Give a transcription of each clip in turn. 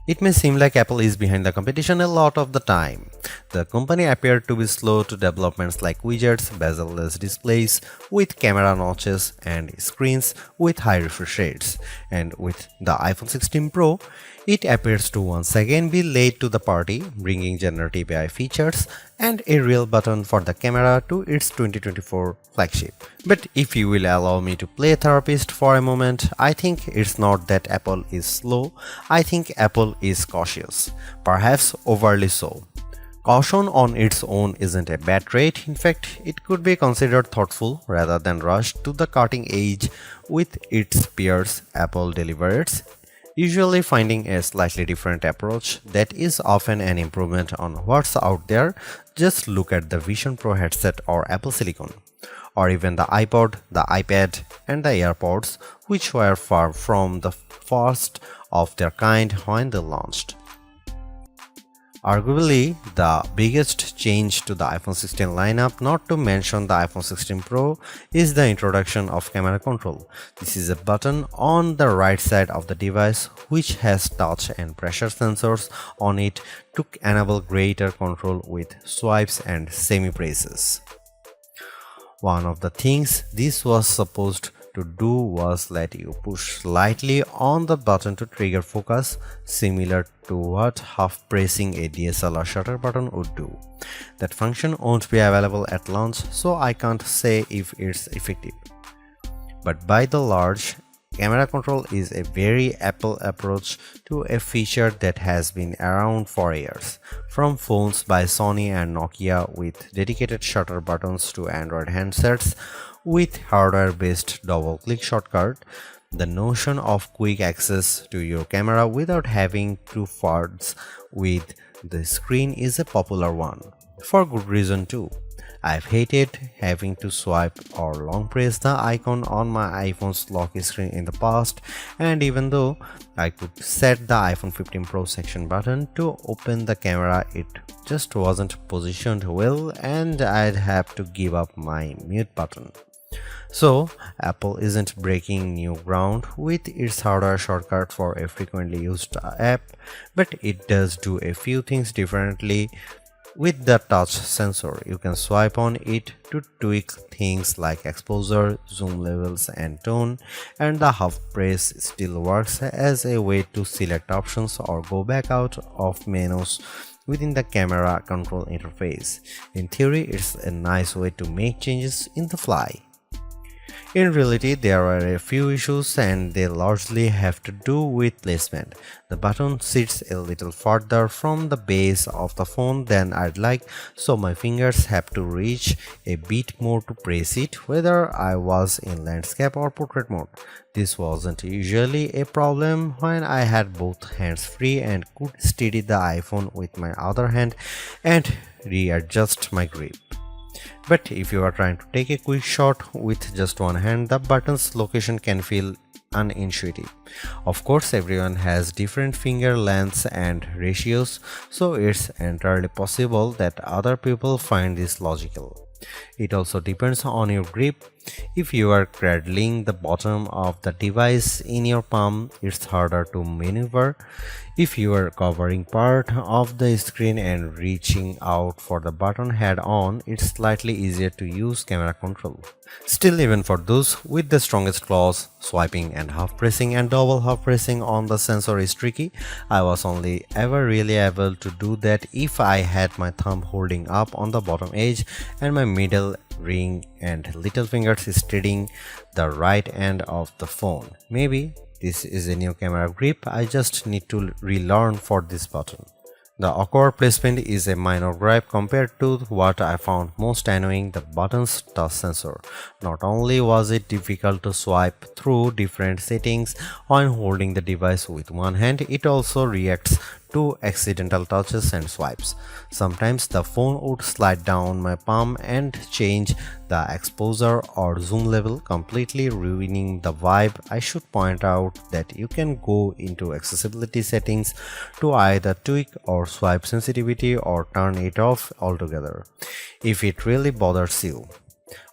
It may seem like Apple is behind the competition a lot of the time. The company appeared to be slow to developments like widgets, bezel-less displays with camera notches and screens with high refresh rates. And with the iPhone 16 Pro, it appears to once again be late to the party, bringing generative AI features and a real button for the camera to its 2024 flagship. But if you will allow me to play therapist for a moment, I think it's not that Apple is slow, I think Apple is cautious, perhaps overly so. Caution on its own isn't a bad trait, in fact, it could be considered thoughtful rather than rushed to the cutting edge with its peers. Apple delivers, usually finding a slightly different approach that is often an improvement on what's out there. Just look at the Vision Pro headset or Apple Silicon, or even the iPod, the iPad, and the AirPods, which were far from the first of their kind when they launched. Arguably, the biggest change to the iPhone 16 lineup, not to mention the iPhone 16 Pro, is the introduction of camera control. This is a button on the right side of the device which has touch and pressure sensors on it to enable greater control with swipes and semi-presses. One of the things this was supposed to do was let you push slightly on the button to trigger focus, similar to what half pressing a DSLR shutter button would do. That function won't be available at launch, so I can't say if it's effective. But by the large, camera control is a very Apple approach to a feature that has been around for years. From phones by Sony and Nokia with dedicated shutter buttons to Android handsets with hardware-based double-click shortcut, the notion of quick access to your camera without having to fudge with the screen is a popular one. For good reason too. I've hated having to swipe or long press the icon on my iPhone's lock screen in the past, and even though I could set the iPhone 15 Pro section button to open the camera, it just wasn't positioned well and I'd have to give up my mute button. So, Apple isn't breaking new ground with its hardware shortcut for a frequently used app, but it does do a few things differently. With the touch sensor, you can swipe on it to tweak things like exposure, zoom levels, and tone, and the half press still works as a way to select options or go back out of menus within the camera control interface. In theory, it's a nice way to make changes in the fly. In reality, there are a few issues and they largely have to do with placement. The button sits a little further from the base of the phone than I'd like, so my fingers have to reach a bit more to press it, whether I was in landscape or portrait mode. This wasn't usually a problem when I had both hands free and could steady the iPhone with my other hand and readjust my grip. But if you are trying to take a quick shot with just one hand, the button's location can feel unintuitive. Of course, everyone has different finger lengths and ratios, so it's entirely possible that other people find this logical. It also depends on your grip. If you are cradling the bottom of the device in your palm, it's harder to maneuver. If you are covering part of the screen and reaching out for the button head on, it's slightly easier to use camera control. Still, even for those with the strongest claws, swiping and half pressing and double half pressing on the sensor is tricky. I was only ever really able to do that if I had my thumb holding up on the bottom edge and my middle ring and little fingers steadying the right end of the phone. Maybe this is a new camera grip I just need to relearn for this button. The awkward placement is a minor gripe compared to what I found most annoying, the button's touch sensor. Not only was it difficult to swipe through different settings when holding the device with one hand, it also reacts to accidental touches and swipes. Sometimes the phone would slide down my palm and change the exposure or zoom level, completely ruining the vibe. I should point out that you can go into accessibility settings to either tweak or swipe sensitivity or turn it off altogether if it really bothers you.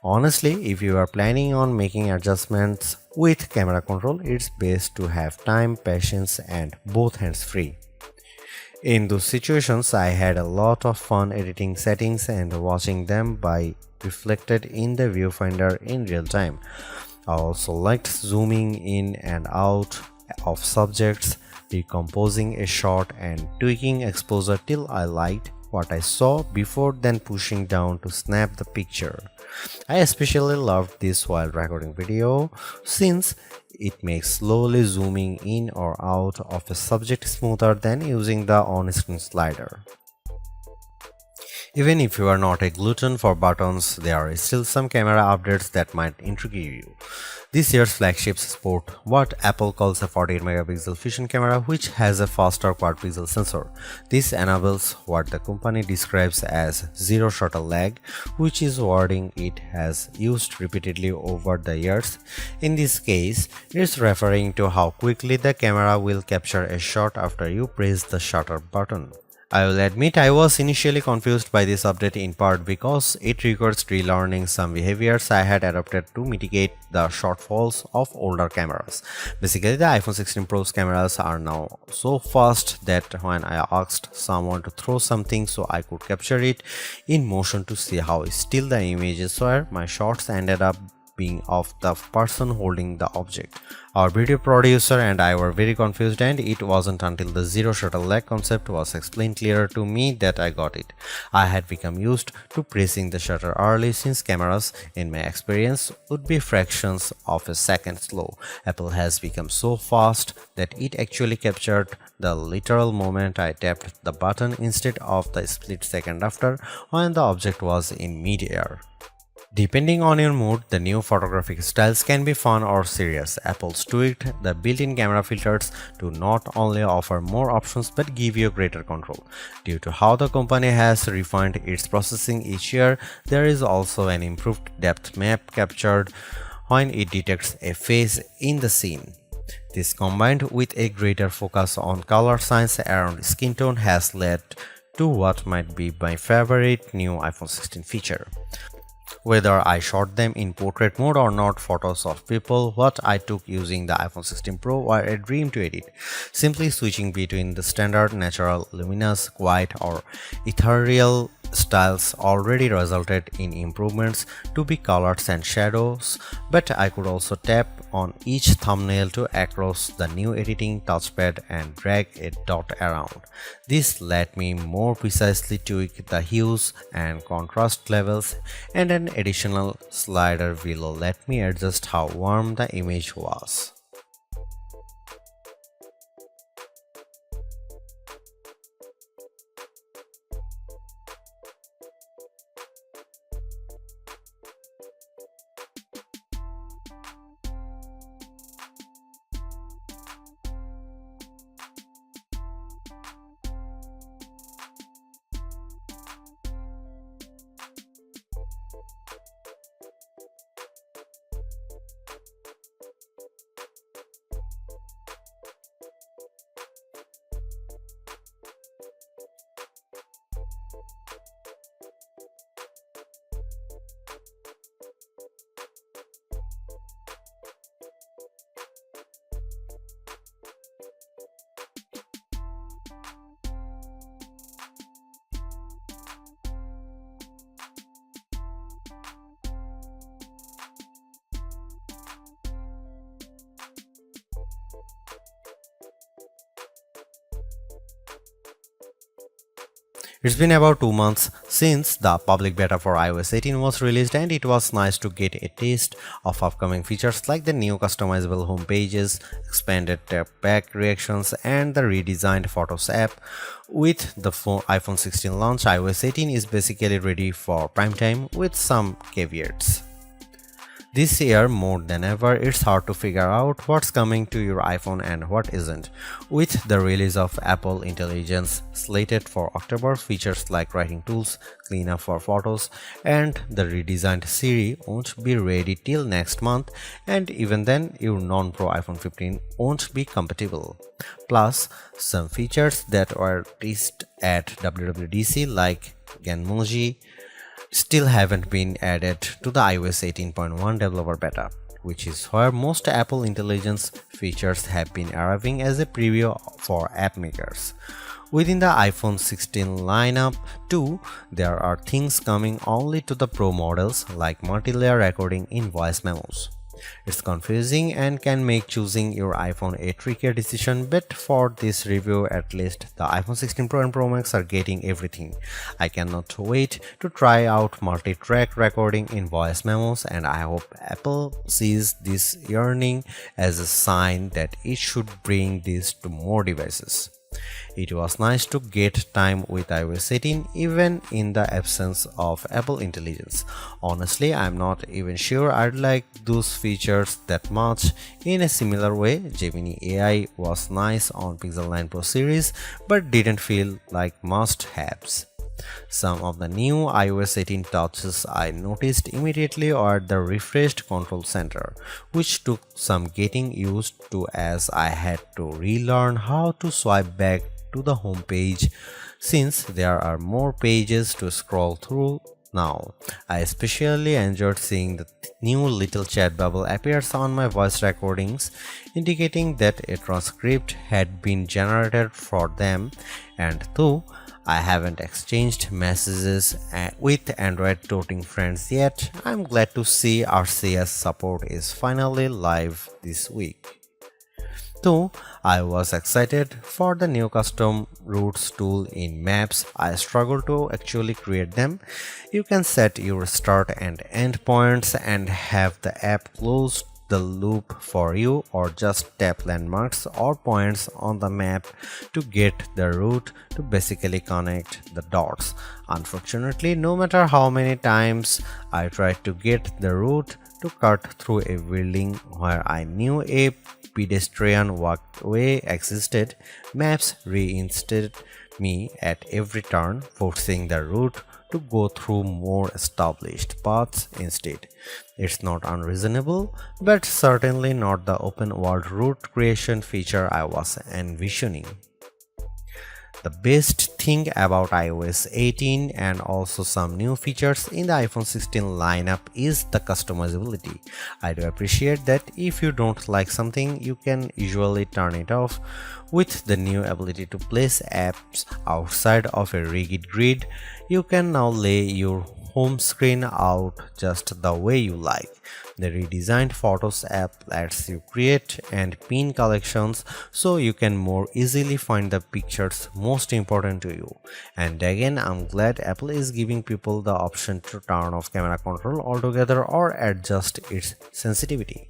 Honestly, if you are planning on making adjustments with camera control, it's best to have time, patience, and both hands free. In those situations, I had a lot of fun editing settings and watching them by reflected in the viewfinder in real time. I also liked zooming in and out of subjects, decomposing a shot and tweaking exposure till I liked what I saw before then pushing down to snap the picture. I especially loved this while recording video since it makes slowly zooming in or out of a subject smoother than using the on-screen slider. Even if you are not a glutton for buttons, there are still some camera updates that might intrigue you. This year's flagships sport what Apple calls a 48 megapixel fusion camera, which has a faster quad pixel sensor. This enables what the company describes as zero shutter lag, which is wording it has used repeatedly over the years. In this case, it's referring to how quickly the camera will capture a shot after you press the shutter button. I will admit I was initially confused by this update in part because it requires relearning some behaviors I had adopted to mitigate the shortfalls of older cameras. Basically, the iPhone 16 Pro's cameras are now so fast that when I asked someone to throw something so I could capture it in motion to see how still the images were, my shots ended up being of the person holding the object. Our video producer and I were very confused, and it wasn't until the zero shutter lag concept was explained clearer to me that I got it. I had become used to pressing the shutter early since cameras, in my experience, would be fractions of a second slow. Apple has become so fast that it actually captured the literal moment I tapped the button instead of the split second after when the object was in mid-air. Depending on your mood, the new photographic styles can be fun or serious. Apple's tweaked the built-in camera filters to not only offer more options but give you greater control. Due to how the company has refined its processing each year, there is also an improved depth map captured when it detects a face in the scene. This, combined with a greater focus on color science around skin tone, has led to what might be my favorite new iPhone 16 feature. Whether I shot them in portrait mode or not, photos of people what I took using the iPhone 16 Pro were a dream to edit. Simply switching between the standard, natural, luminous, quiet or ethereal styles already resulted in improvements to be colors and shadows, but I could also tap on each thumbnail to across the new editing touchpad and drag a dot around. This let me more precisely tweak the hues and contrast levels, and an additional slider will let me adjust how warm the image was. It's been about 2 months since the public beta for iOS 18 was released, and it was nice to get a taste of upcoming features like the new customizable home pages, expanded tap back reactions, and the redesigned Photos app. With the iPhone 16 launch, iOS 18 is basically ready for prime time with some caveats. This year, more than ever, it's hard to figure out what's coming to your iPhone and what isn't. With the release of Apple Intelligence slated for October, features like writing tools, cleanup for photos, and the redesigned Siri won't be ready till next month, and even then, your non-Pro iPhone 15 won't be compatible. Plus, some features that were teased at WWDC like Genmoji still haven't been added to the iOS 18.1 developer beta. which is where most Apple Intelligence features have been arriving as a preview for app makers. Within the iPhone 16 lineup, too, there are things coming only to the Pro models like multi-layer recording in voice memos. It's confusing and can make choosing your iPhone a trickier decision, but for this review at least, the iPhone 16 Pro and Pro Max are getting everything. I cannot wait to try out multi-track recording in voice memos, and I hope Apple sees this yearning as a sign that it should bring this to more devices. It was nice to get time with iOS 18 even in the absence of Apple Intelligence. Honestly, I'm not even sure I'd like those features that much. In a similar way, Gemini AI was nice on Pixel 9 Pro series but didn't feel like must-haves. Some of the new iOS 18 touches I noticed immediately are the refreshed control center, which took some getting used to as I had to relearn how to swipe back to the home page since there are more pages to scroll through now. I especially enjoyed seeing the new little chat bubble appears on my voice recordings, indicating that a transcript had been generated for them, and though I haven't exchanged messages with Android toting friends yet, I'm glad to see RCS support is finally live this week. Though I was excited for the new custom routes tool in Maps, I struggle to actually create them. You can set your start and end points and have the app close the loop for you, or just tap landmarks or points on the map to get the route to basically connect the dots. Unfortunately, no matter how many times I tried to get the route to cut through a building where I knew a pedestrian walkway existed, Maps reinstated me at every turn, forcing the route to go through more established paths instead. It's not unreasonable, but certainly not the open world route creation feature I was envisioning. The best thing about iOS 18 and also some new features in the iPhone 16 lineup is the customizability. I do appreciate that if you don't like something, you can usually turn it off. With the new ability to place apps outside of a rigid grid, you can now lay your home screen out just the way you like. The redesigned Photos app lets you create and pin collections so you can more easily find the pictures most important to you. And again, I'm glad Apple is giving people the option to turn off camera control altogether or adjust its sensitivity.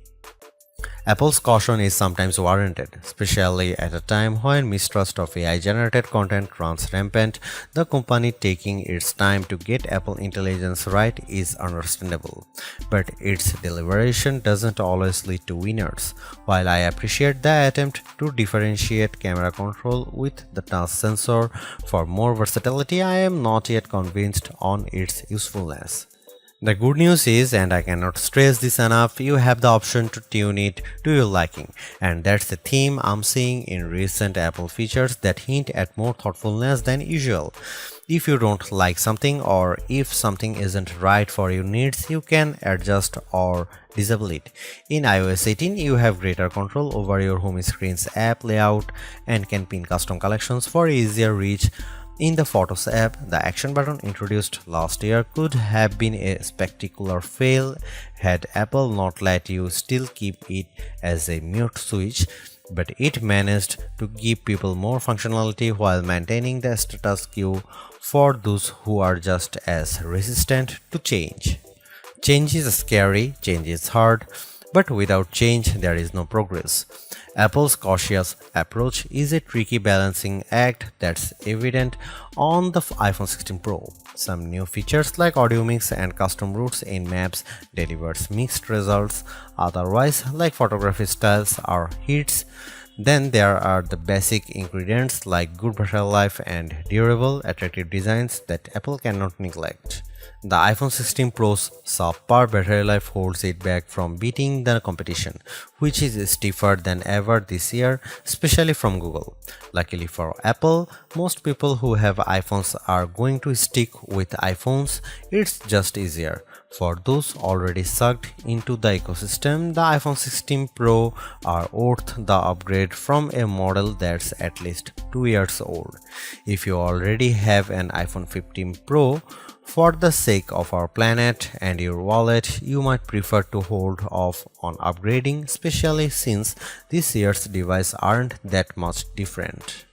Apple's caution is sometimes warranted, especially at a time when mistrust of AI-generated content runs rampant. The company taking its time to get Apple Intelligence right is understandable, but its deliberation doesn't always lead to winners. While I appreciate the attempt to differentiate camera control with the touch sensor for more versatility, I am not yet convinced on its usefulness. The good news is, and I cannot stress this enough, you have the option to tune it to your liking, and that's the theme I'm seeing in recent Apple features that hint at more thoughtfulness than usual. If you don't like something or if something isn't right for your needs, you can adjust or disable it. In iOS 18, you have greater control over your home screen's app layout and can pin custom collections for easier reach. In the Photos app, the action button introduced last year could have been a spectacular fail had Apple not let you still keep it as a mute switch, but it managed to give people more functionality while maintaining the status quo for those who are just as resistant to change. Change is scary, change is hard, but without change there is no progress. Apple's cautious approach is a tricky balancing act that's evident on the iPhone 16 Pro. Some new features like audio mix and custom routes in Maps delivers mixed results, otherwise like photography styles are hits. Then there are the basic ingredients like good battery life and durable, attractive designs that Apple cannot neglect. The iPhone 16 Pro's subpar battery life holds it back from beating the competition, which is stiffer than ever this year, especially from Google. Luckily for Apple, most people who have iPhones are going to stick with iPhones. It's just easier. For those already sucked into the ecosystem, the iPhone 16 Pro are worth the upgrade from a model that's at least 2 years old. If you already have an iPhone 15 Pro, for the sake of our planet and your wallet, you might prefer to hold off on upgrading, especially since this year's devices aren't that much different.